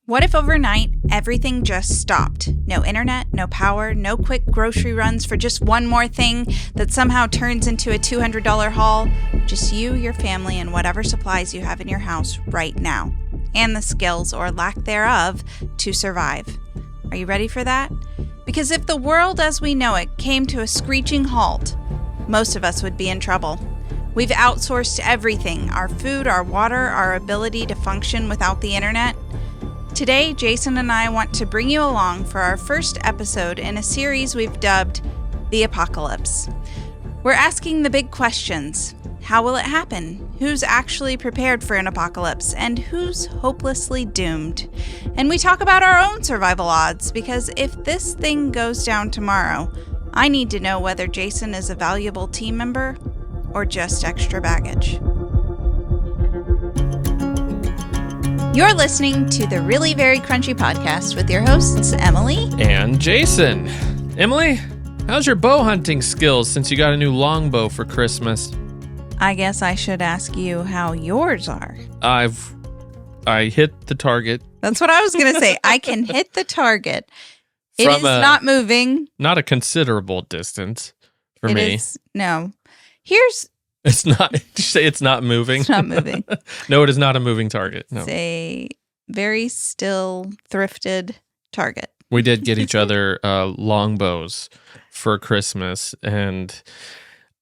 What if overnight, everything just stopped? No internet, no power, no quick grocery runs for just one more thing that somehow turns into a $200 haul? Just you, your family, and whatever supplies you have in your house right now. And the skills, or lack thereof, to survive. Are you ready for that? Because if the world as we know it came to a screeching halt, most of us would be in trouble. We've outsourced everything, our food, our water, our ability to function without the internet. Today, Jason and I want to bring you along for our first episode in a series we've dubbed The Apocalypse. We're asking the big questions. How will it happen? Who's actually prepared for an apocalypse? And who's hopelessly doomed? And we talk about our own survival odds, because if this thing goes down tomorrow, I need to know whether Jason is a valuable team member or just extra baggage. You're listening to the Really Very Crunchy podcast with your hosts, Emily and Jason. Emily, how's your bow hunting skills since you got a new longbow for Christmas? I guess I should ask you how yours are. I hit the target. That's what I was going to say. I can hit the target. It is not moving. Not a considerable distance for me. No. It's not. Did you say it's not moving? It's not moving. No, it is not a moving target. No. It's a very still, thrifted target. We did get each other longbows for Christmas, and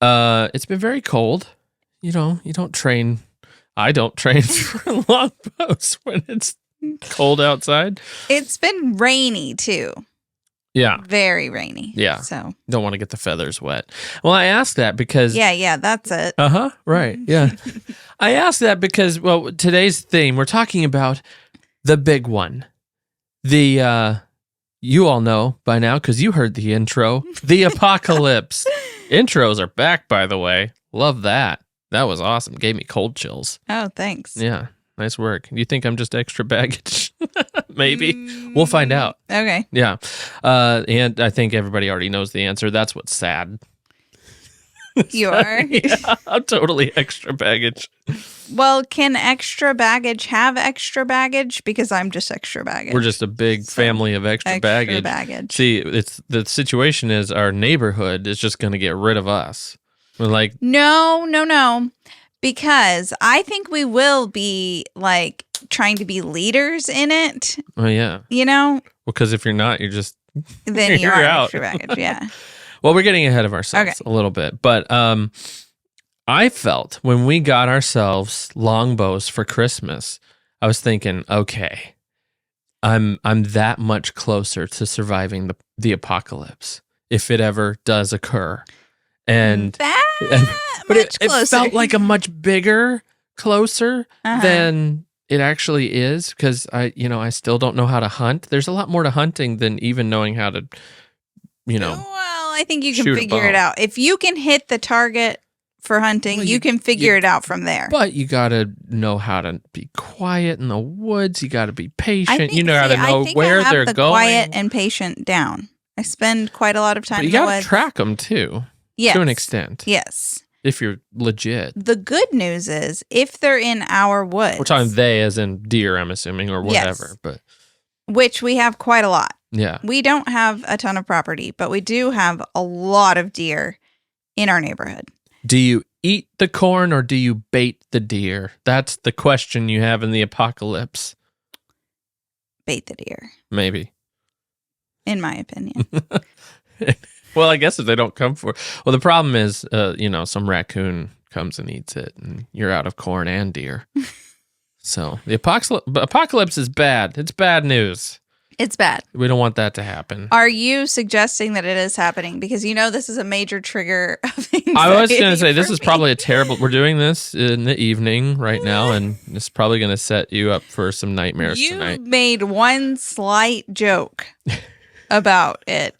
it's been very cold. You know, I don't train for longbows when it's cold outside. It's been rainy, too. Yeah. Very rainy. Yeah. So don't want to get the feathers wet. Well, I asked that because... Yeah, that's it. Uh-huh, right, yeah. I asked that because, well, today's theme, we're talking about the big one. The, you all know by now, because you heard the intro, the apocalypse. Intros are back, by the way. Love that. That was awesome. Gave me cold chills. Oh, thanks. Yeah, nice work. You think I'm just extra baggage? Maybe. We'll find out. Okay. Yeah. And I think everybody already knows the answer. That's what's sad. You are? Yeah, I'm totally extra baggage. Well, can extra baggage have extra baggage? Because I'm just extra baggage. We're just a big family of extra baggage. See, the situation is our neighborhood is just going to get rid of us. We're like... No. Because I think we will be, like, trying to be leaders in it. Oh, yeah. You know? Well, because if you're not, you're just... Then you're out. Extra baggage, yeah. Well, we're getting ahead of ourselves a little bit. But I felt when we got ourselves longbows for Christmas, I was thinking, okay, I'm that much closer to surviving the apocalypse if it ever does occur. And but it felt like a much bigger closer than it actually is, because I still don't know how to hunt. There's a lot more to hunting than even knowing how to, Well, I think you can figure it out. If you can hit the target for hunting, you can figure it out from there. But you got to know how to be quiet in the woods. You got to be patient. How to know where they're going. Quiet and patient down. I spend quite a lot of time in the woods. You got to track them too. Yes. To an extent. Yes. If you're legit. The good news is, if they're in our woods. We're talking they as in deer, I'm assuming, or whatever. Yes. Which we have quite a lot. Yeah. We don't have a ton of property, but we do have a lot of deer in our neighborhood. Do you eat the corn or do you bait the deer? That's the question you have in the apocalypse. Bait the deer. Maybe. In my opinion. Well, I guess if they don't come for... Well, the problem is, some raccoon comes and eats it, and you're out of corn and deer. So the apocalypse is bad. It's bad news. It's bad. We don't want that to happen. Are you suggesting that it is happening? Because this is a major trigger of anxiety. I was going to say, this is probably a terrible... We're doing this in the evening right now, and it's probably going to set you up for some nightmares tonight. You made one slight joke about it.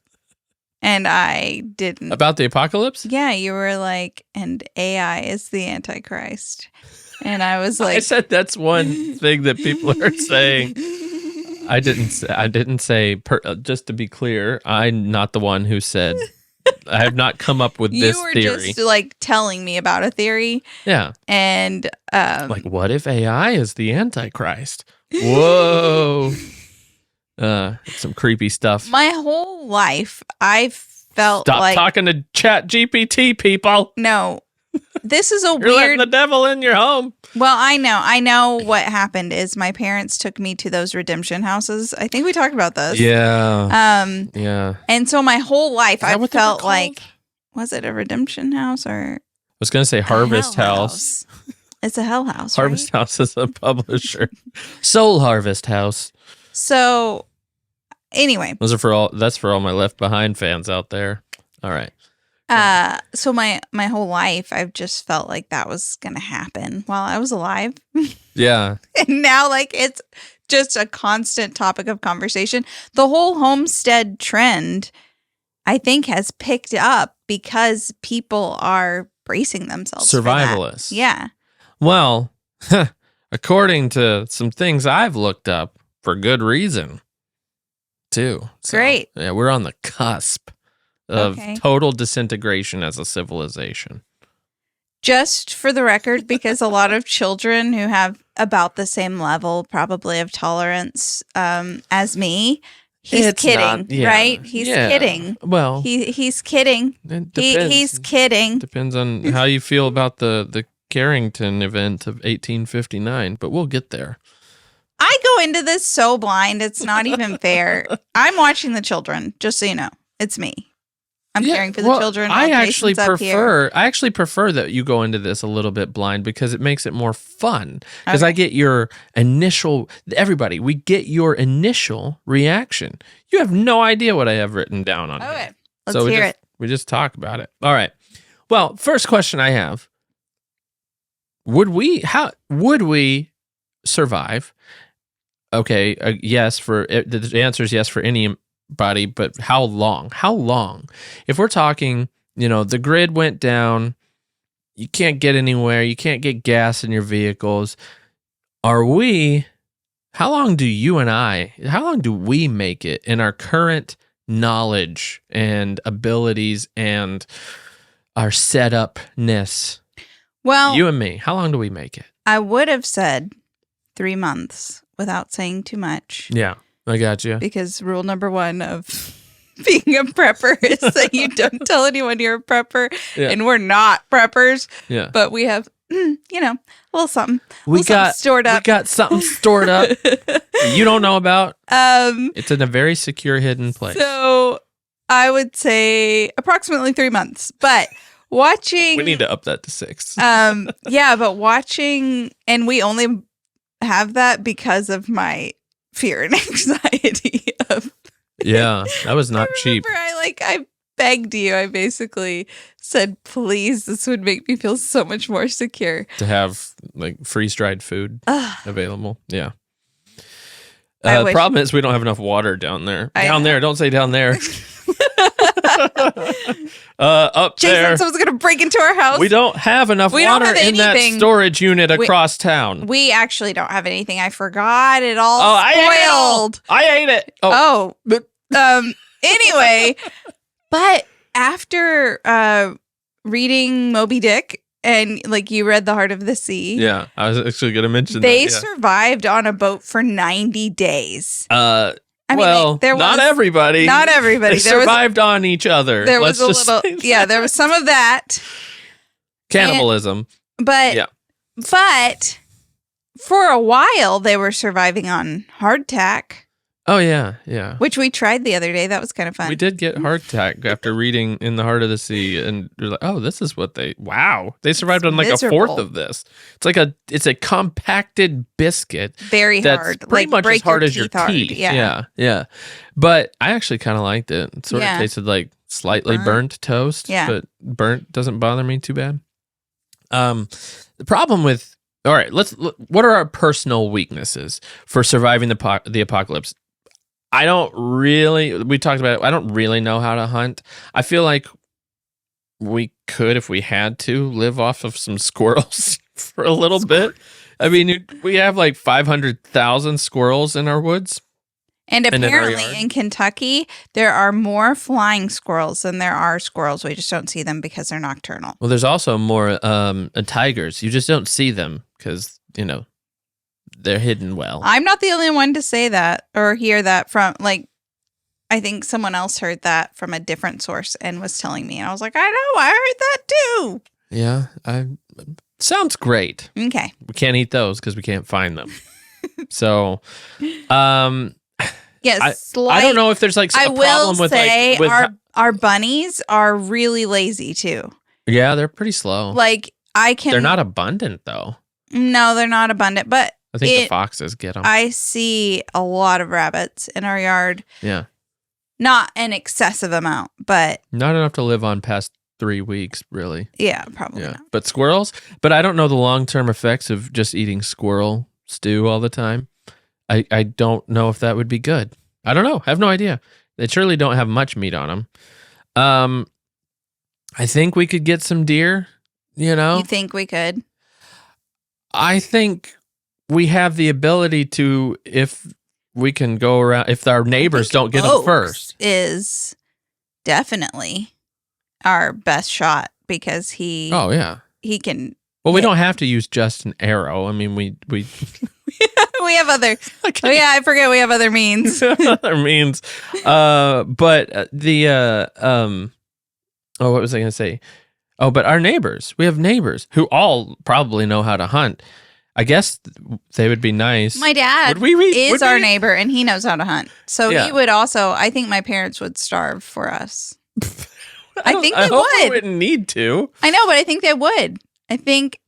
And I didn't. About the apocalypse? Yeah, you were like, and AI is the Antichrist. And I was like... I said that's one thing that people are saying. I didn't say, just to be clear, I'm not the one who said, I have not come up with this theory. You were just like telling me about a theory. Yeah. And... like, what if AI is the Antichrist? Whoa. Some creepy stuff. My whole life, I've felt Stop like... talking to Chat GPT, people. No. This is a You're weird... letting the devil in your home. Well, I know what happened is my parents took me to those redemption houses. I think we talked about this. Yeah. Yeah. And so my whole life, I felt like... called? Was it a redemption house or... I was going to say Harvest House. It's a hell house, Harvest right? House is a publisher. Soul Harvest House. So, anyway. That's for all my Left Behind fans out there. All right. So my whole life, I've just felt like that was going to happen while I was alive. Yeah. And now, like, it's just a constant topic of conversation. The whole homestead trend, I think, has picked up because people are bracing themselves. Survivalists. For that. Yeah. Well, according to some things I've looked up for good reason, too. So, great. Yeah, we're on the cusp of total disintegration as a civilization. Just for the record, because a lot of children who have about the same level probably of tolerance as me, he's kidding, right? He's kidding. Well, he's kidding. He's kidding. Depends on how you feel about the Carrington event of 1859, but we'll get there. I go into this so blind, it's not even fair. I'm watching the children, just so you know. It's me. I'm caring for the children. I actually prefer that you go into this a little bit blind because it makes it more fun. Because I get your initial, we get your initial reaction. You have no idea what I have written down on here. Let's hear it. We just talk about it. All right. Well, first question I have. Would we survive? Okay, yes, the answer is yes for anybody, but how long? How long? If we're talking, the grid went down, you can't get anywhere, you can't get gas in your vehicles. How long do we make it in our current knowledge and abilities and our setupness? Well, you and me, how long do we make it? I would have said 3 months without saying too much. Yeah, I got you. Because rule number 1 of being a prepper is that you don't tell anyone you're a prepper. Yeah. And we're not preppers. Yeah. But we have, a little something. Something stored up. We got something stored up you don't know about. It's in a very secure, hidden place. So I would say approximately 3 months. But watching... We need to up that to 6. Yeah, but watching... And we only have that because of my fear and anxiety of... Yeah, that was not cheap. I begged you. I basically said, please, this would make me feel so much more secure. To have freeze-dried food available. Yeah. The problem is we don't have enough water down there. Down there. Don't say down there. Up Jason, there. Someone's going to break into our house. We don't have enough water in that storage unit across town. We actually don't have anything. I forgot it all spoiled. I ate it. Anyway, but after reading Moby Dick, and you read The Heart of the Sea. Yeah, I was actually going to mention they survived on a boat for 90 days. Not everybody. Not everybody. They survived on each other. There was there was some of that. Cannibalism. But for a while, they were surviving on hardtack. Oh, yeah, yeah. Which we tried the other day. That was kind of fun. We did get hardtack after reading In the Heart of the Sea, and we're like, oh, this is what they survived on a fourth of this. It's a compacted biscuit. Very hard. That's pretty much as hard as your teeth. Yeah. But I actually kind of liked it. It sort of tasted like slightly burnt toast, but burnt doesn't bother me too bad. The problem with, all right, what are our personal weaknesses for surviving the apocalypse? I don't really know how to hunt. I feel like we could, if we had to, live off of some squirrels for a little bit. I mean, we have 500,000 squirrels in our woods. And apparently in Kentucky, there are more flying squirrels than there are squirrels. We just don't see them because they're nocturnal. Well, there's also more tigers. You just don't see them because, they're hidden well. I'm not the only one to say that or hear that from, like, I think someone else heard that from a different source and was telling me. And I was like, I know, I heard that too. Yeah, sounds great. Okay. We can't eat those because we can't find them. So, yes, I don't know if there's like a problem with say like our bunnies are really lazy too. Yeah, they're pretty slow. Like they're not abundant though. No, they're not abundant, but I think the foxes get them. I see a lot of rabbits in our yard. Yeah. Not an excessive amount, but not enough to live on past 3 weeks, really. Yeah, probably not. But squirrels, but I don't know the long-term effects of just eating squirrel stew all the time. I don't know if that would be good. I don't know. I have no idea. They surely don't have much meat on them. I think we could get some deer, you know? You think we could? I think we have the ability to, if we can go around, if our neighbors don't get them first. Is definitely our best shot because he can. Well, we don't have to use just an arrow. I mean, we we have other. Oh yeah, I forget we have other means. Other means, but what was I going to say? Oh, but our neighbors. We have neighbors who all probably know how to hunt. I guess they would be nice. My dad is our neighbor, and he knows how to hunt. So he would also. I think my parents would starve for us. I think they would. They wouldn't need to. I know, but I think they would. I think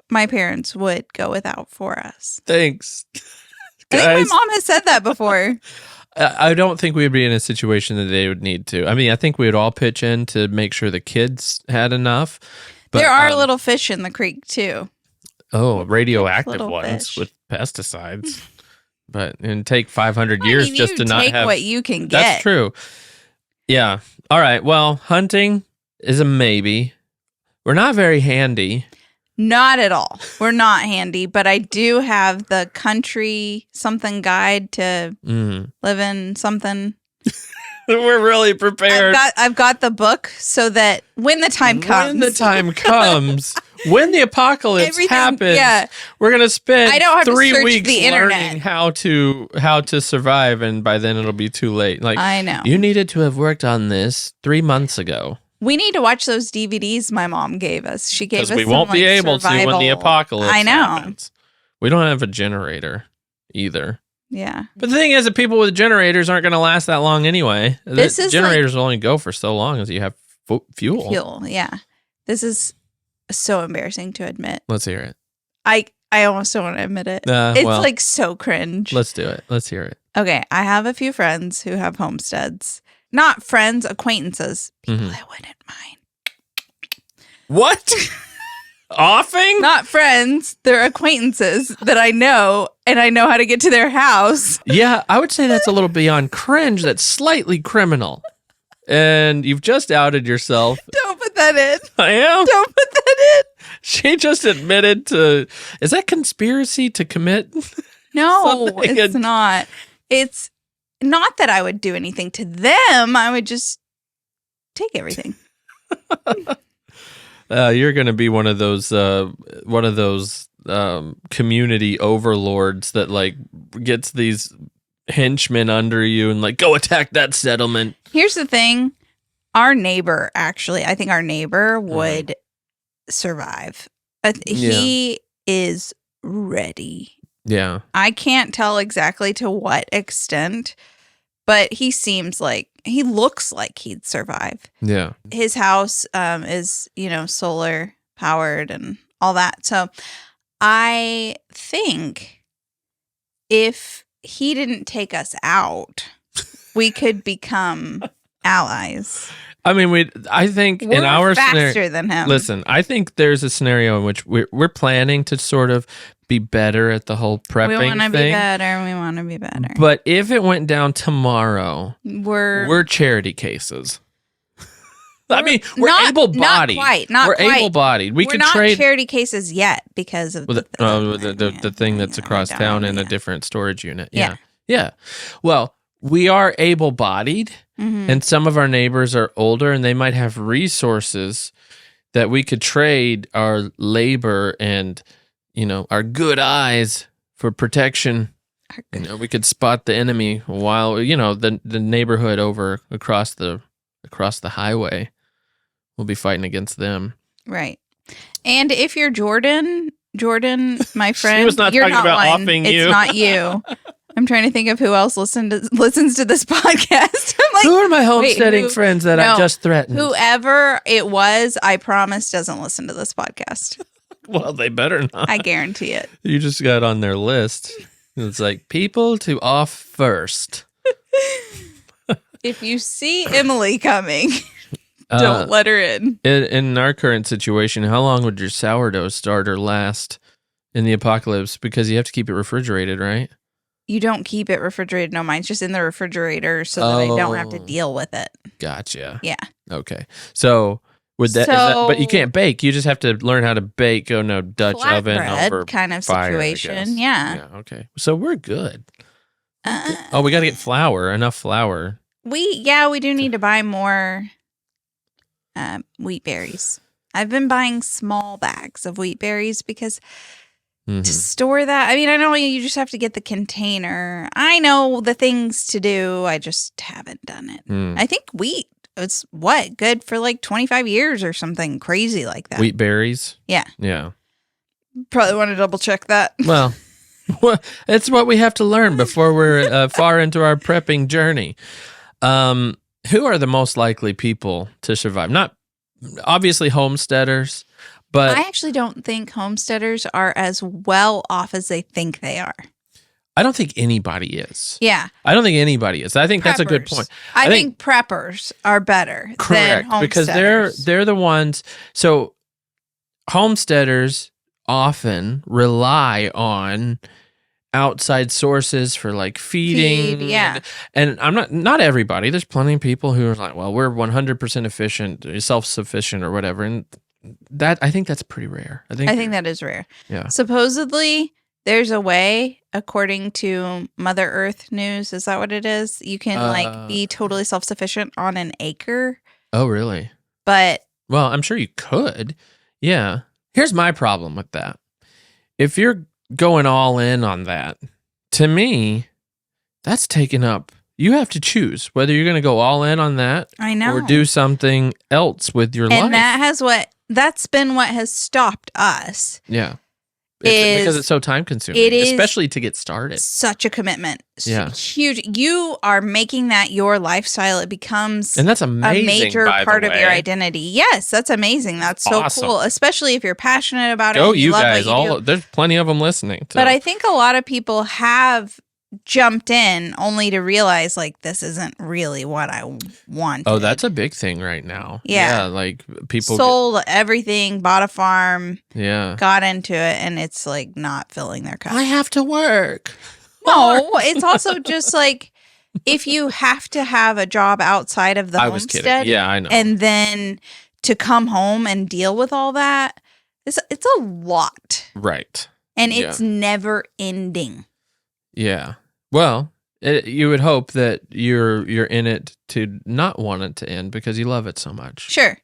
my parents would go without for us. Thanks. I think my mom has said that before. I don't think we'd be in a situation that they would need to. I mean, I think we would all pitch in to make sure the kids had enough. But, there are little fish in the creek, too. Oh, radioactive little ones fish. with pesticides. But and take 500 years just to not have. Take what you can get. That's true. Yeah. All right. Well, hunting is a maybe. We're not very handy. Not at all. We're not handy, but I do have the country something guide to live in something. We're really prepared. I've got the book so that when the time comes. When the apocalypse happens, we're going to spend I don't have 3 to search weeks the learning how to survive, and by then it'll be too late. Like, I know. You needed to have worked on this 3 months ago. We need to watch those DVDs my mom gave us. She gave us because we won't be able to when the apocalypse happens. We don't have a generator either. Yeah. But the thing is that people with generators aren't going to last that long anyway. Generators will only go for so long as you have fuel. Fuel, yeah. This is so embarrassing to admit. Let's hear it. I almost don't want to admit it. It's like so cringe. Let's do it. Let's hear it. Okay, I have a few friends who have homesteads. Not friends, acquaintances. People I wouldn't mind. What? Offing? Not friends. They're acquaintances that I know, and I know how to get to their house. Yeah, I would say that's a little beyond cringe. That's slightly criminal. And you've just outed yourself. Don't put that in. I am? Don't put that in. She just admitted to... Is that conspiracy to commit? No, it's not. It's not that I would do anything to them. I would just take everything. You're going to be one of those community overlords that like gets these henchmen under you and like, go attack that settlement. Here's the thing. I think our neighbor would survive. He is ready. Yeah. I can't tell exactly to what extent, but he looks like he'd survive. Yeah. His house is, solar powered and all that. So I think if he didn't take us out, we could become allies. I mean, I think we're in our faster scenario, than him. Listen, I think there's a scenario in which we're planning to sort of be better at the whole prepping thing. We want to be better. But if it went down tomorrow, we're charity cases. I mean, we're able-bodied. Not quite. Able-bodied. We're could not trade charity cases yet because of the thing that's across town in a different storage unit. Yeah. Well, we are able-bodied, and some of our neighbors are older, and they might have resources that we could trade our labor and our good eyes for protection. We could spot the enemy while the neighborhood over across the highway. We'll be fighting against them. Right. And if you're Jordan, my friend, she was not you're talking not about one. offing you. It's not you. I'm trying to think of who else listens to this podcast. I'm like, who are my homesteading friends that I just threatened? Whoever it was, I promise doesn't listen to this podcast. Well, they better not. I guarantee it. You just got on their list. It's like people to off first. If you see Emily coming, don't let her in. In our current situation, how long would your sourdough starter last in the apocalypse? Because you have to keep it refrigerated, right? You don't keep it refrigerated. No, mine's just in the refrigerator so that I don't have to deal with it. Gotcha. Yeah. Okay. So would that, but you can't bake. You just have to learn how to bake. Oh no, Dutch oven over kind of fire, situation. Yeah. Okay. So we're good. We got to get flour. Enough flour. We do need to buy more wheat berries. I've been buying small bags of wheat berries because to store that, I mean, I know you just have to get the container. I know the things to do. I just haven't done it. I think wheat, it's good for like 25 years or something crazy like that. Wheat berries? Yeah. Yeah. Probably want to double check that. Well, it's what we have to learn before we're far into our prepping journey. Who are the most likely people to survive? Not obviously homesteaders, but I actually don't think homesteaders are as well off as they think they are. I don't think anybody is. Yeah. I don't think anybody is. I think that's a good point. I think preppers are better correct, than because homesteaders. they're the ones. So homesteaders often rely on outside sources for like feeding. And I'm not everybody. There's plenty of people who are like, well, we're 100% efficient, self-sufficient or whatever. And that, I think that's pretty rare. I think that is rare. Yeah. Supposedly there's a way, according to Mother Earth News, is that what it is? You can be totally self-sufficient on an acre. Oh, really? But well, I'm sure you could. Yeah. Here's my problem with that. If you're going all in on that, to me, that's taken up. You have to choose whether you're going to go all in on that, I know, or do something else with your life. And that's been what has stopped us. Yeah. Because it's so time consuming, especially to get started. Such a commitment. Yeah. Huge. You are making that your lifestyle. It becomes and that's amazing, a major part of your identity. Yes, that's amazing. That's so awesome. Cool, especially if you're passionate about it. Go, and you love guys! what you do. There's plenty of them listening. But I think a lot of people have jumped in only to realize like this isn't really what I want. Oh, that's a big thing right now. Yeah, like people sold everything, bought a farm. Yeah, got into it, and it's like not filling their cup. I have to work. No, it's also just like if you have to have a job outside of the homestead. Kidding. Yeah, I know. And then to come home and deal with all that, it's a lot. Right. And it's never ending. Yeah. Well, you would hope that you're in it to not want it to end because you love it so much. Sure.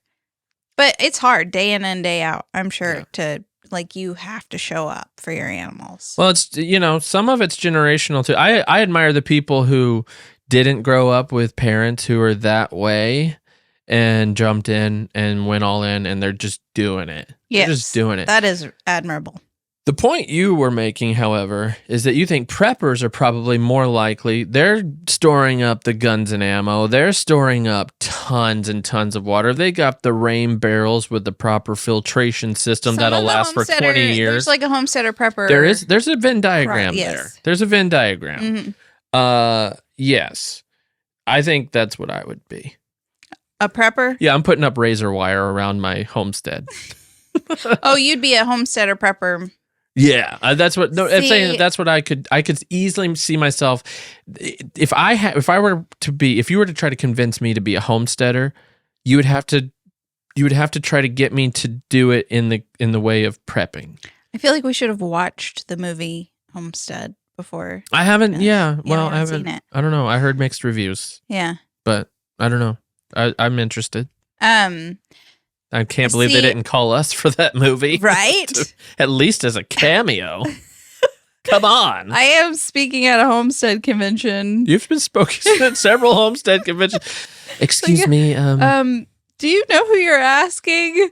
But it's hard day in and day out, I'm sure, to like you have to show up for your animals. Well, it's some of it's generational too. I admire the people who didn't grow up with parents who are that way and jumped in and went all in and they're just doing it. Yes, they're just doing it. That is admirable. The point you were making, however, is that you think preppers are probably more likely. They're storing up the guns and ammo. They're storing up tons and tons of water. They got the rain barrels with the proper filtration system that'll last for 20 years. There's like a homesteader prepper. There's a Venn diagram there. There's a Venn diagram. Mm-hmm. Yes. I think that's what I would be. A prepper? Yeah, I'm putting up razor wire around my homestead. Oh, you'd be a homesteader prepper. Yeah, that's what. No, I'm saying that's what I could easily see myself. If you were to try to convince me to be a homesteader, you would have to try to get me to do it in the way of prepping. I feel like we should have watched the movie Homestead before. I haven't. Yeah, well, I haven't seen it. I don't know. I heard mixed reviews. Yeah, but I don't know. I'm interested. I can't believe they didn't call us for that movie. Right? At least as a cameo. Come on. I am speaking at a homestead convention. You've been speaking at several homestead conventions. Excuse me. Do you know who you're asking?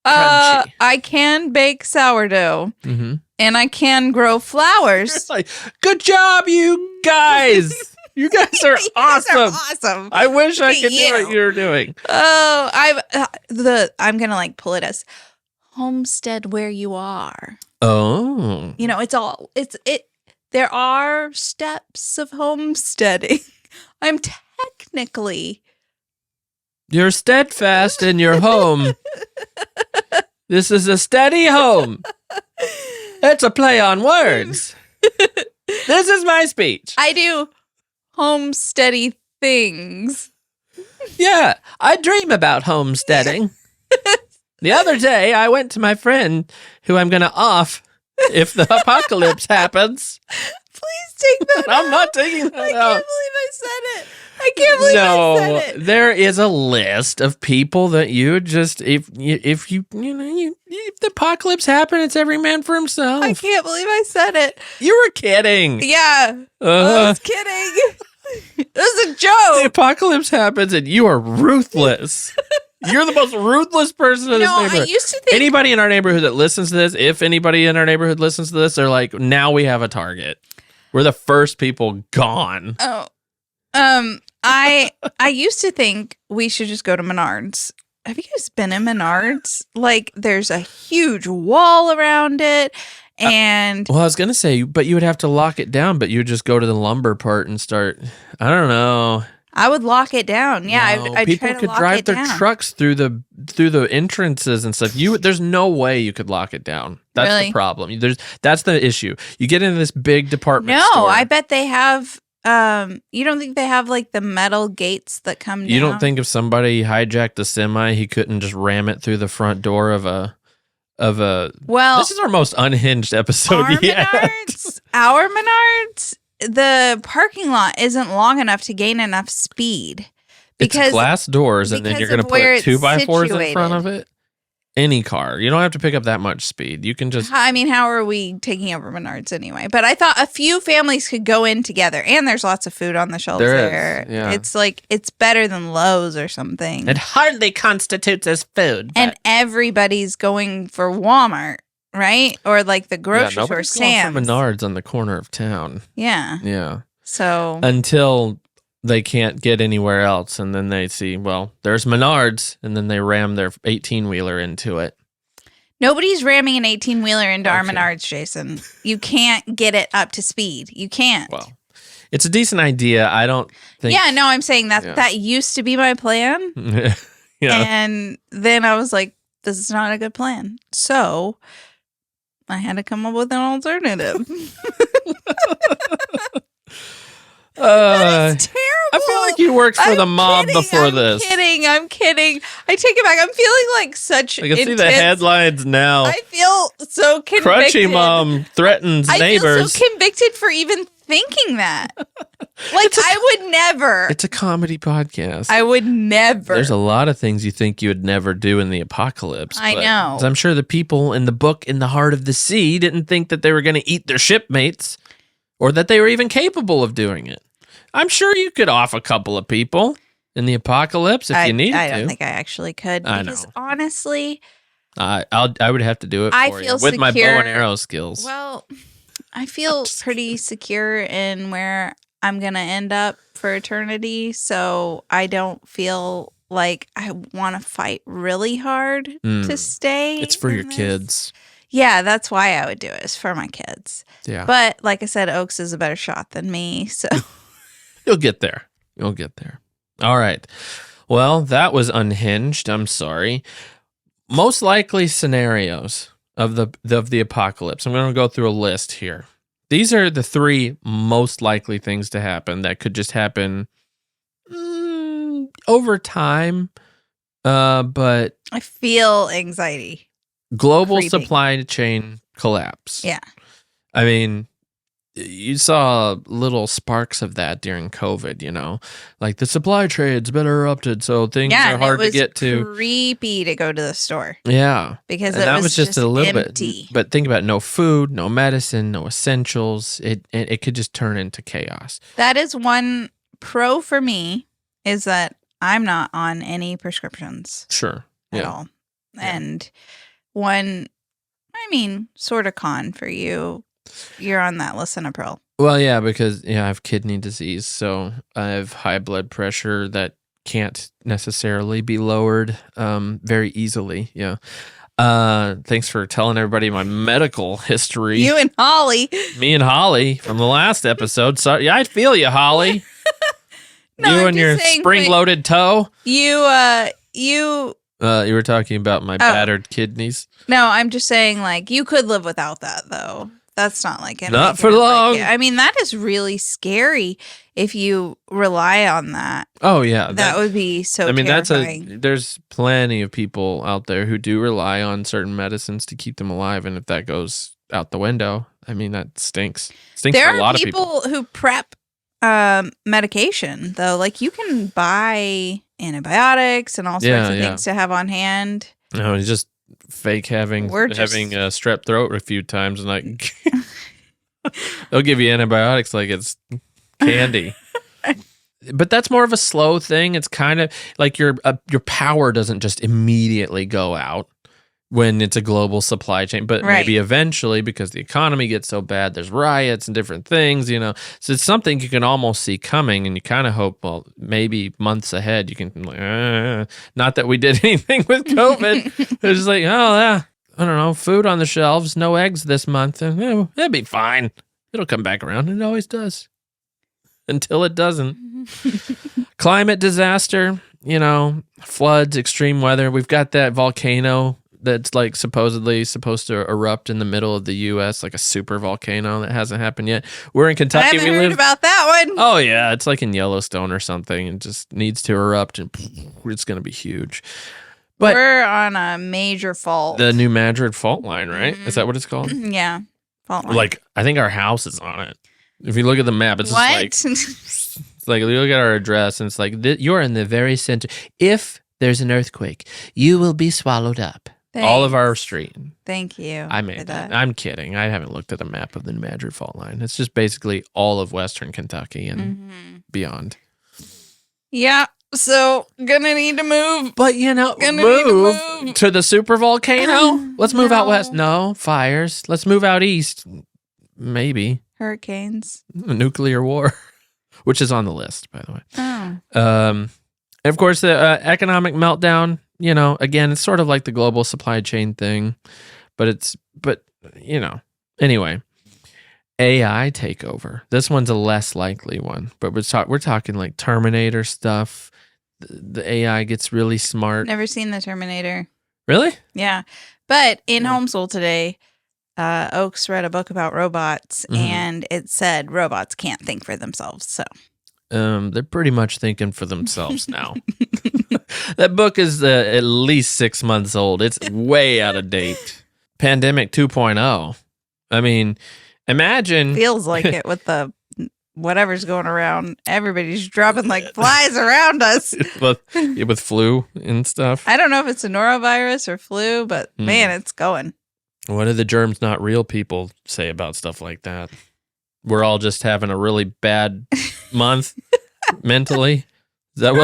Crunchy. I can bake sourdough. Mm-hmm. And I can grow flowers. Like, good job, you guys. You guys are awesome. I wish I could do what you're doing. Oh, I'm gonna like pull it as homestead where you are. Oh, you know, there are steps of homesteading. I'm technically. You're steadfast in your home. This is a steady home. It's a play on words. This is my speech. I do homesteady things. Yeah, I dream about homesteading. The other day, I went to my friend who I'm going to off if the apocalypse happens. Please take that out. I'm not taking that out. I can't believe I said it. I can't believe I said it. There is a list of people that you just, if the apocalypse happened, it's every man for himself. I can't believe I said it. You were kidding. Yeah. I was kidding. It was a joke. The apocalypse happens and you are ruthless. You're the most ruthless person in this neighborhood. I used to think anybody in our neighborhood that listens to this, if anybody in our neighborhood listens to this, they're like, now we have a target. We're the first people gone. Oh. I used to think we should just go to Menards. Have you guys been in Menards? Like, there's a huge wall around it, and well, I was gonna say, but you would have to lock it down. But you would just go to the lumber part and start. I don't know. I would lock it down. Yeah, no, I'd people try to could lock drive it their down. trucks through the entrances and stuff. There's no way you could lock it down. That's really? The problem. That's the issue. You get into this big department store. No, I bet they have. You don't think they have like the metal gates that come down? You don't think if somebody hijacked a semi, he couldn't just ram it through the front door of a well, this is our most unhinged episode yet. Our Menards, the parking lot isn't long enough to gain enough speed. Because it's glass doors, and then you're going to put 2x4s in front of it. Any car. You don't have to pick up that much speed. You can just... I mean, how are we taking over Menards anyway? But I thought a few families could go in together, and there's lots of food on the shelves there. Yeah. It's like, it's better than Lowe's or something. It hardly constitutes as food. And everybody's going for Walmart, right? Or like the grocery store, Sam's. Going for Menards on the corner of town. Yeah. Yeah. So... Until... they can't get anywhere else, and then they see, well, there's Menards, and then they ram their 18-wheeler into it. Nobody's ramming an 18-wheeler into our Menards, Jason. You can't get it up to speed. You can't. Well, it's a decent idea. I don't think... Yeah, no, I'm saying that used to be my plan. Yeah. And then I was like, this is not a good plan. So I had to come up with an alternative. That is terrible. I feel like you worked for the mob before this. I'm kidding. I take it back. I'm feeling like such I can see the headlines now. I feel so convicted. Crunchy mom threatens neighbors. I feel so convicted for even thinking that. Like, I would never. It's a comedy podcast. I would never. There's a lot of things you think you would never do in the apocalypse. I know. I'm sure the people in the book In the Heart of the Sea didn't think that they were going to eat their shipmates or that they were even capable of doing it. I'm sure you could off a couple of people in the apocalypse if you needed to. I don't think I actually could. Because honestly, I would have to do it for you with my bow and arrow skills. Well, I feel pretty secure in where I'm going to end up for eternity. So I don't feel like I want to fight really hard to stay. It's for your kids. Yeah, that's why I would do it. It's for my kids. Yeah. But like I said, Oaks is a better shot than me. So you'll get there. You'll get there. All right. Well, that was unhinged. I'm sorry. Most likely scenarios of the apocalypse. I'm going to go through a list here. These are the 3 most likely things to happen that could just happen over time. But I feel anxiety. Global supply chain collapse. Yeah. I mean, you saw little sparks of that during COVID, like the supply trade's been interrupted, so things are hard to get to. It was creepy to go to the store. Yeah. Because that was just a little empty. bit. But think about it, no food, no medicine, no essentials. It could just turn into chaos. That is one pro for me, is that I'm not on any prescriptions. Sure. At all. Yeah. And one, sort of con for you. You're on that lisinopril. Well, yeah, because I have kidney disease, so I have high blood pressure that can't necessarily be lowered very easily. Yeah. Thanks for telling everybody my medical history. You and Holly. Me and Holly from the last episode. So yeah, I feel you, Holly. No, you and your spring-loaded toe. You were talking about my battered kidneys. No, I'm just saying, you could live without that, though. That's not not for long. That is really scary if you rely on that. Oh yeah, that would be so. Terrifying. There's plenty of people out there who do rely on certain medicines to keep them alive, and if that goes out the window, that stinks. Stinks for a lot of people. There are people who prep medication, though. You can buy antibiotics and all sorts of things to have on hand. No, it's just fake having strep throat a few times, and they'll give you antibiotics like it's candy. But that's more of a slow thing. It's kind of like your power doesn't just immediately go out when it's a global supply chain, but maybe eventually, because the economy gets so bad, there's riots and different things, So it's something you can almost see coming, and you kind of hope, well, maybe months ahead you can, not that we did anything with COVID. It's just like, oh, yeah, I don't know, food on the shelves, no eggs this month, and it'll be fine. It'll come back around. It always does. Until it doesn't. Climate disaster, floods, extreme weather. We've got that volcano that's supposedly supposed to erupt in the middle of the U.S., like a super volcano that hasn't happened yet. We're in Kentucky. I haven't heard about that one. Oh, yeah. It's like in Yellowstone or something. It just needs to erupt, and it's going to be huge. But we're on a major fault. The New Madrid fault line, right? Mm-hmm. Is that what it's called? Yeah. Fault line. I think our house is on it. If you look at the map, it's just it's you look at our address, and it's you're in the very center. If there's an earthquake, you will be swallowed up. Thanks. All of our street. Thank you. I made that. I'm kidding. I haven't looked at a map of the New Madrid fault line. It's just basically all of Western Kentucky and beyond. Yeah. So, gonna need to move. But, move to the super volcano. Let's move out west. No, fires. Let's move out east. Maybe. Hurricanes. A nuclear war, which is on the list, by the way. Oh. And of course, the economic meltdown. Again, it's sort of like the global supply chain thing, but anyway, AI takeover. This one's a less likely one, but we're talking like Terminator stuff. The AI gets really smart. Never seen the Terminator. Really? Yeah. But in Homeschool today, Oaks read a book about robots, and it said robots can't think for themselves. So they're pretty much thinking for themselves now. That book is at least 6 months old. It's way out of date. Pandemic 2.0. Imagine. Feels like it with the whatever's going around. Everybody's dropping like flies around us. with flu and stuff. I don't know if it's a norovirus or flu, but man, it's going. What do the germs not real people say about stuff like that? We're all just having a really bad month mentally. Is that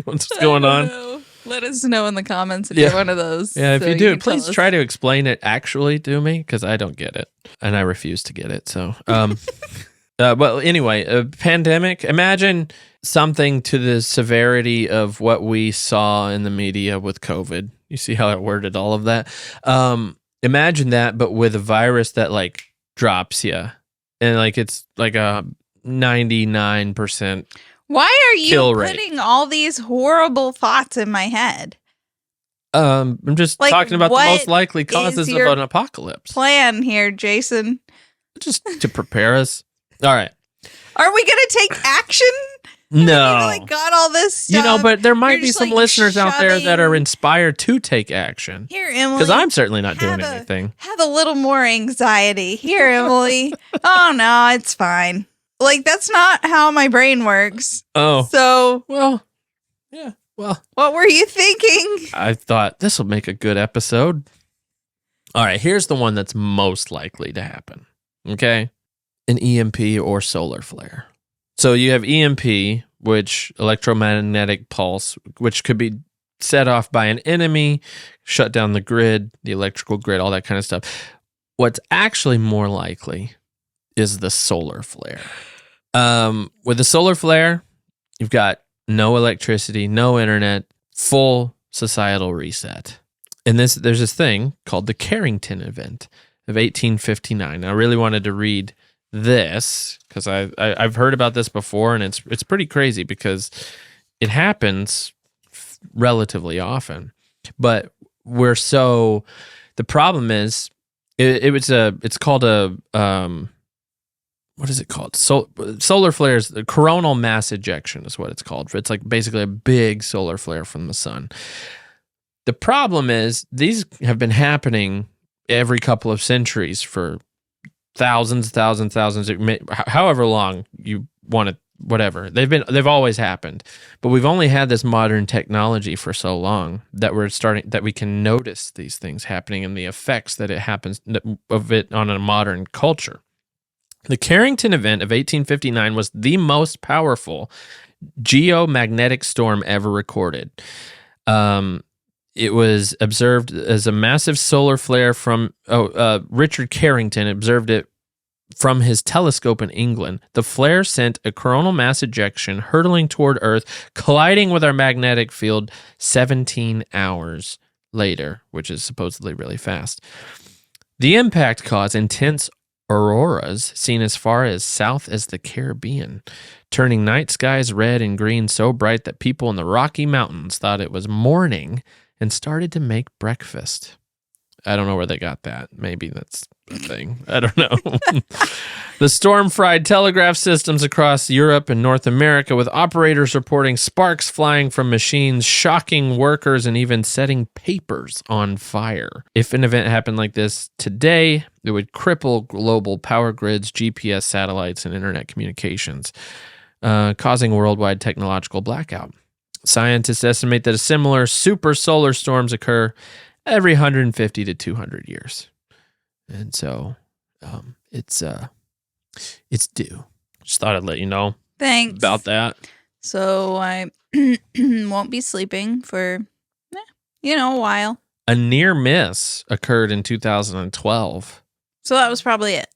what's going on? Know. Let us know in the comments if you're one of those. Yeah, if you do, please try to explain it actually to me, because I don't get it, and I refuse to get it. So, well, anyway, a pandemic. Imagine something to the severity of what we saw in the media with COVID. You see how I worded all of that? Imagine that, but with a virus that drops you, and it's like a 99%. Why are you putting all these horrible thoughts in my head? I'm just talking about the most likely causes of an apocalypse. Plan here, Jason. Just to prepare us. All right. Are we going to take action? No. Like got all this stuff. But there might be some listeners out there that are inspired to take action. Here, Emily. Because I'm certainly not doing anything. Have a little more anxiety. Here, Emily. Oh, no, it's fine. Like, that's not how my brain works. Oh. So. Well, yeah. Well. What were you thinking? I thought this will make a good episode. All right, here's the one that's most likely to happen. Okay? An EMP or solar flare. So you have EMP, which electromagnetic pulse, which could be set off by an enemy, shut down the grid, the electrical grid, all that kind of stuff. What's actually more likely is the solar flare. With the solar flare, you've got no electricity, no internet, full societal reset. And there's this thing called the Carrington event of 1859. I really wanted to read this because I've heard about this before, and it's pretty crazy because it happens relatively often. But the problem is it's called a what is it called? Solar flares, coronal mass ejection is what it's called. It's like basically a big solar flare from the sun. The problem is these have been happening every couple of centuries for thousands, however long you want it, whatever. They've always happened. But we've only had this modern technology for so long that we can notice these things happening and the effects that it happens of it on a modern culture. The Carrington event of 1859 was the most powerful geomagnetic storm ever recorded. It was observed as a massive solar flare from Richard Carrington observed it from his telescope in England. The flare sent a coronal mass ejection hurtling toward Earth, colliding with our magnetic field 17 hours later, which is supposedly really fast. The impact caused intense auroras seen as far as south as the Caribbean, turning night skies red and green so bright that people in the Rocky Mountains thought it was morning and started to make breakfast. I don't know where they got that. Maybe that's a thing. I don't know. The storm fried telegraph systems across Europe and North America, with operators reporting sparks flying from machines, shocking workers, and even setting papers on fire. If an event happened like this today, it would cripple global power grids, GPS satellites, and internet communications, causing a worldwide technological blackout. Scientists estimate that a similar super solar storms occur every 150 to 200 years. And so it's due. Just thought I'd let you know. Thanks. About that. So I won't be sleeping for, a while. A near miss occurred in 2012. So that was probably it.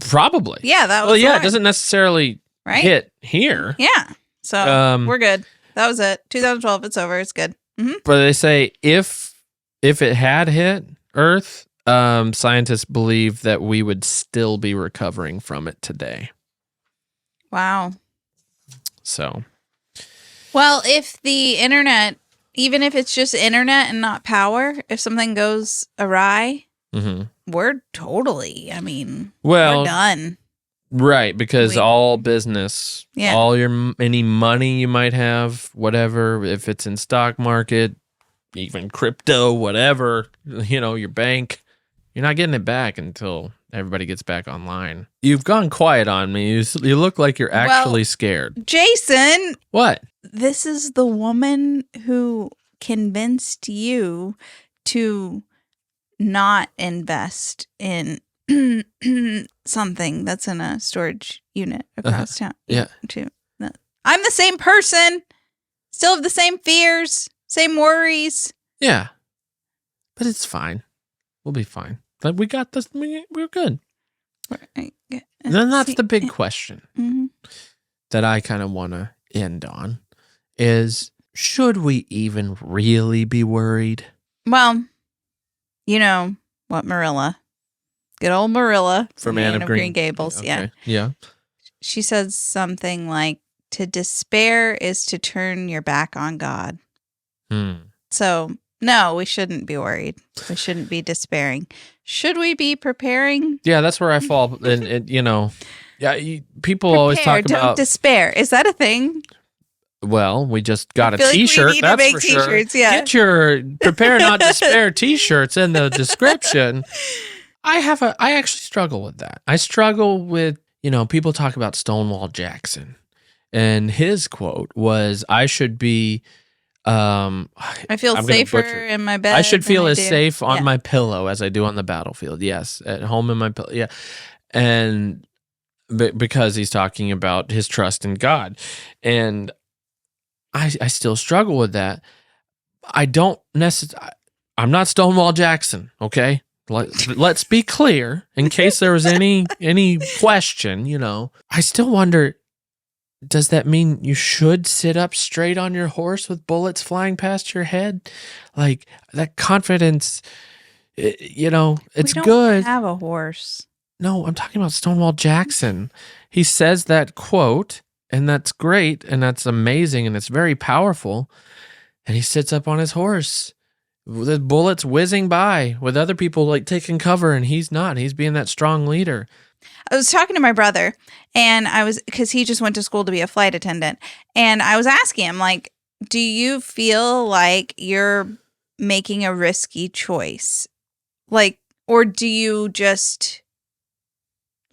Probably. Yeah, that was Well, yeah, it doesn't necessarily hit here. Yeah. So we're good. That was it. 2012, it's over. It's good. Mm-hmm. But they say if it had hit Earth, scientists believe that we would still be recovering from it today. Wow. So. Well, if the internet, even if it's just internet and not power, if something goes awry, we're totally, we're done. Right, because all business, all any money you might have, whatever, if it's in stock market, even crypto, whatever, your bank, you're not getting it back until everybody gets back online. You've gone quiet on me. You look like you're actually scared. Jason. What? This is the woman who convinced you to not invest in something that's in a storage unit across town. Yeah. I'm the same person. Still have the same fears, same worries. Yeah. But it's fine. We'll be fine. But we got this. We're good. Then that's the big question that I kind of want to end on is, should we even really be worried? Well, you know what, Marilla. Good old Marilla from Anne of Green Gables. Okay. Yeah. She says something like, to despair is to turn your back on God. So, no, we shouldn't be worried. We shouldn't be despairing. Should we be preparing? Yeah, that's where I fall. And people always talk about. Don't despair. Is that a thing? Well, we just got a feel like we T-shirt. need to That's make for T-shirts, sure. yeah. Get your Prepare Not to Spare T-shirts in the description. I actually struggle with that. I struggle with, people talk about Stonewall Jackson, and his quote was, "I should be." I feel safer in my bed. I should feel as do. safe on my pillow as I do on the battlefield. Yes, at home in my pillow. Yeah, and because he's talking about his trust in God, and I still struggle with that. I don't necessarily. I'm not Stonewall Jackson. Okay, let's be clear in case there was any question. I still wonder. Does that mean you should sit up straight on your horse with bullets flying past your head? Like, that confidence, it's we don't good. Have a horse. No, I'm talking about Stonewall Jackson. He says that quote, and that's great, and that's amazing, and it's very powerful. And he sits up on his horse with the bullets whizzing by with other people like taking cover, and he's not. He's being that strong leader. I was talking to my brother, and because he just went to school to be a flight attendant, and I was asking him, like, do you feel like you're making a risky choice? Like, or do you just,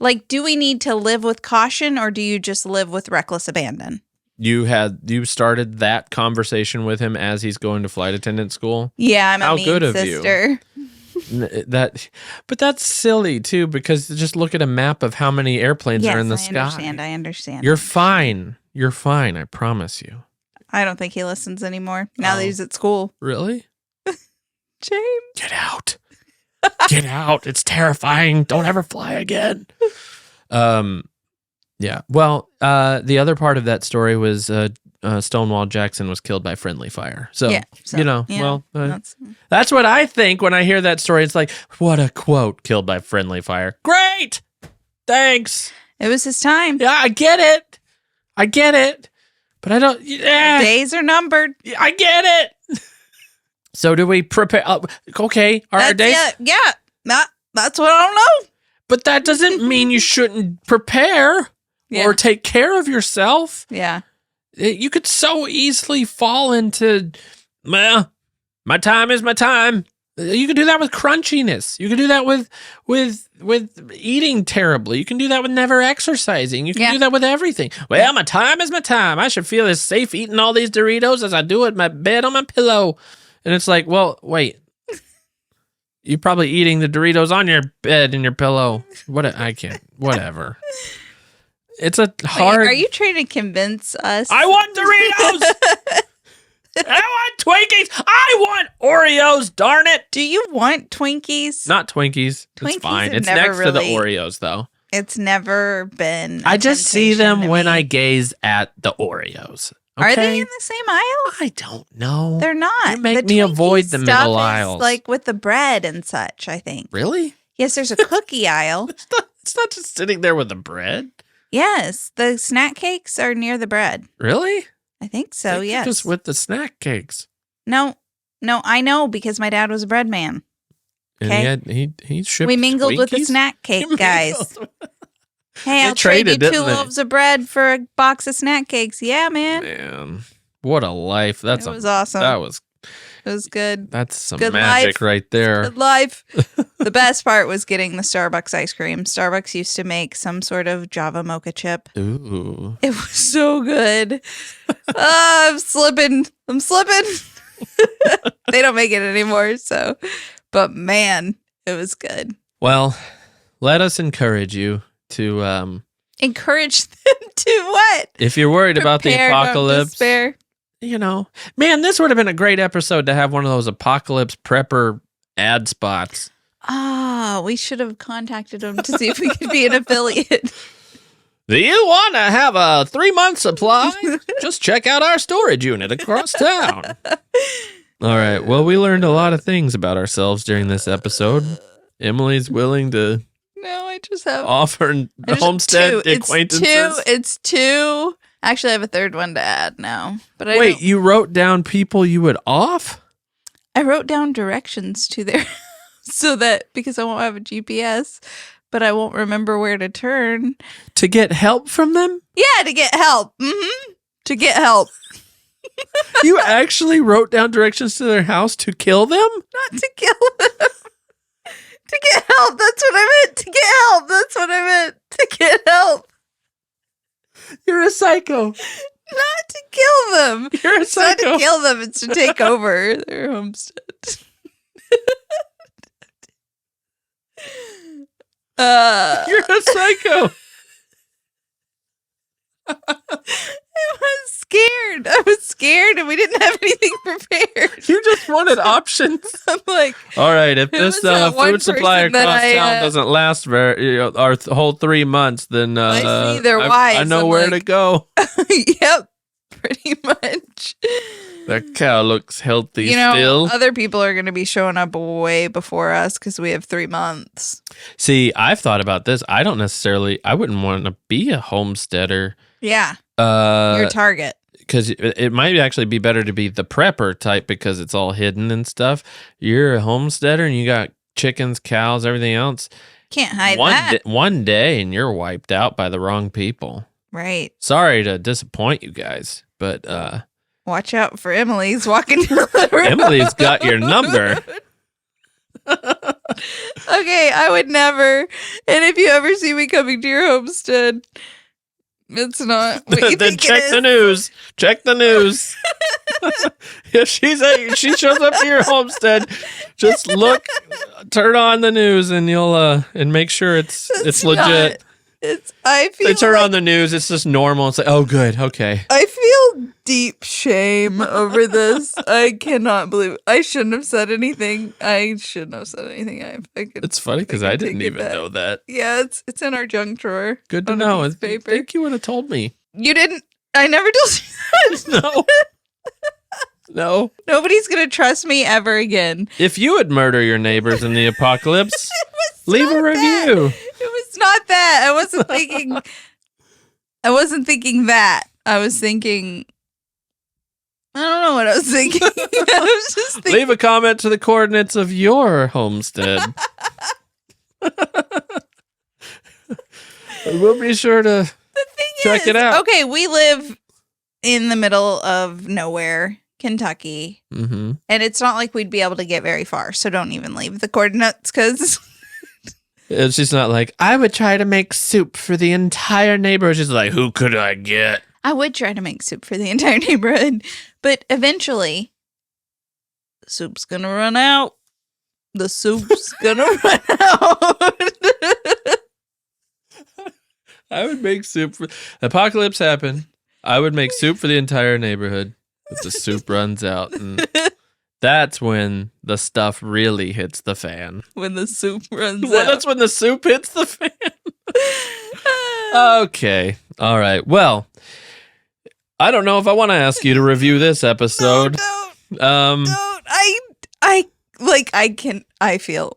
like, do we need to live with caution, or do you just live with reckless abandon? You started that conversation with him as he's going to flight attendant school? Yeah, I'm a mean good of sister. But that's silly too, because just look at a map of how many airplanes are in the sky. I understand. You're fine. You're fine. I promise you. I don't think he listens anymore now that he's at school. Really? James, get out! Get out! It's terrifying. Don't ever fly again. Yeah. Well, the other part of that story was Stonewall Jackson was killed by friendly fire. So, that's what I think when I hear that story. It's like, what a quote, killed by friendly fire. Great. Thanks. It was his time. Yeah, I get it. But I don't. Days are numbered. I get it. So do we prepare? Okay. Are our days? Yeah. That's what I don't know. But that doesn't mean you shouldn't prepare or take care of yourself. Yeah. You could so easily fall into, well, my time is my time. You can do that with crunchiness. You can do that with eating terribly. You can do that with never exercising. You can do that with everything. Well, my time is my time. I should feel as safe eating all these Doritos as I do at my bed on my pillow. And it's like, well, wait. You're probably eating the Doritos on your bed and your pillow. I can't. Whatever. It's a hard. Wait, are you trying to convince us? I want Doritos. I want Twinkies. I want Oreos. Darn it. Do you want Twinkies? Not Twinkies. It's fine. It's next to the Oreos, though. It's never been. I just see them when I gaze at the Oreos. Okay? Are they in the same aisle? I don't know. They're not. You make me avoid the middle aisles. Like with the bread and such, I think. Really? Yes, there's a cookie aisle. It's not just sitting there with the bread. Yes, the snack cakes are near the bread. Really? I think so, yes. Just with the snack cakes. No, I know because my dad was a bread man. And he shipped We mingled Twinkies? with the snack cake guys. Hey, I'll trade you 2 loaves of bread for a box of snack cakes. Yeah, man. Man, what a life. It was awesome. It was good. That's some good magic life. right there. Good life. The best part was getting the Starbucks ice cream. Starbucks used to make some sort of Java mocha chip. Ooh. It was so good. I'm slipping. They don't make it anymore, so. But man, it was good. Well, let us encourage you to encourage them to what? If you're worried about the apocalypse, despair. Man, this would have been a great episode to have one of those apocalypse prepper ad spots. We should have contacted them to see if we could be an affiliate. Do you want to have a 3-month supply? Just check out our storage unit across town. All right. Well, we learned a lot of things about ourselves during this episode. Emily's willing to I just have offer homestead acquaintances. It's 2. Actually, I have a 3rd one to add now. But Wait, you wrote down people you would off? I wrote down directions to their so that because I won't have a GPS, but I won't remember where to turn. To get help from them? Yeah, to get help. To get help. You actually wrote down directions to their house to kill them? Not to kill them. To get help. That's what I meant. To get help. That's what I meant. To get help. You're a psycho. Not to kill them. You're a It's psycho. not to kill them. It's to take over their homestead. You're a psycho. I was scared and we didn't have anything prepared. You just wanted options. I'm like, all right, if Who this was that one food supply person that across I, town doesn't last our whole 3 months, then I see their I wives. know I'm where like, to go. Yep, pretty much. That cow looks healthy You know, still. other people are going to be showing up way before us because we have 3 months. See, I've thought about this. I wouldn't want to be a homesteader. Yeah, your target. Because it might actually be better to be the prepper type because it's all hidden and stuff. You're a homesteader and you got chickens, cows, everything else. Can't hide that. One day and you're wiped out by the wrong people. Right. Sorry to disappoint you guys, but watch out for Emily's walking down the road. Emily's got your number. Okay, I would never. And if you ever see me coming to your homestead, it's not what you Then think check it is. the news. Check the news. If she shows up to your homestead, just look, turn on the news, and you'll and make sure it's legit. They turn on the news. It's just normal. It's like, oh, good, okay. I feel deep shame over this. I cannot believe I shouldn't have said anything. It's funny because I didn't even know that. Yeah, it's in our junk drawer. Good to on a know. piece I of paper. think you would have told me. You didn't. I never told you that. No. No. Nobody's gonna trust me ever again. If you would murder your neighbors in the apocalypse, leave a review. It was not that. I wasn't thinking that. I was thinking. I don't know what I was thinking. I was just thinking. Leave a comment to the coordinates of your homestead. We'll be sure to check it out. Okay, we live in the middle of nowhere, Kentucky. Mm-hmm. And it's not like we'd be able to get very far. So don't even leave the coordinates because... She's not like, I would try to make soup for the entire neighborhood. She's like, who could I get? I would try to make soup for the entire neighborhood. But eventually, soup's going to run out. The soup's going to run out. I would make soup for... Apocalypse happened. I would make soup for the entire neighborhood. But the soup runs out. And that's when the stuff really hits the fan. When the soup runs out. That's when the soup hits the fan. Okay. All right. Well, I don't know if I want to ask you to review this episode. Don't. I feel.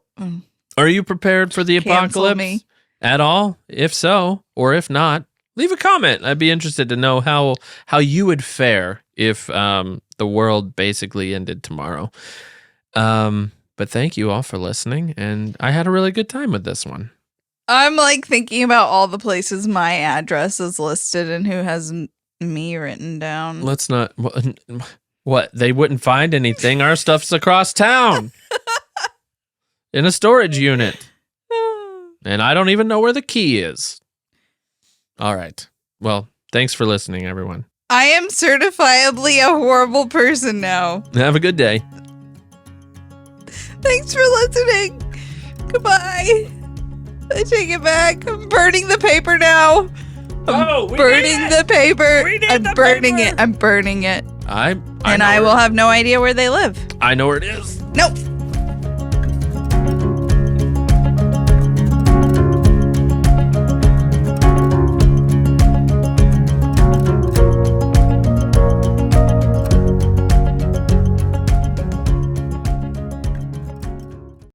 Are you prepared for the apocalypse at all? If so, or if not, leave a comment. I'd be interested to know how you would fare if the world basically ended tomorrow. But thank you all for listening, and I had a really good time with this one. I'm like thinking about all the places my address is listed and who has me written down. Let's not. What? They wouldn't find anything. Our stuff's across town in a storage unit. And I don't even know where the key is. All right. Well, thanks for listening, everyone. I am certifiably a horrible person now. Have a good day. Thanks for listening. Goodbye. I take it back. I'm burning the paper now. I'm burning the paper. I'm burning it. I'm burning it. I will have no idea where they live. I know where it is. Nope.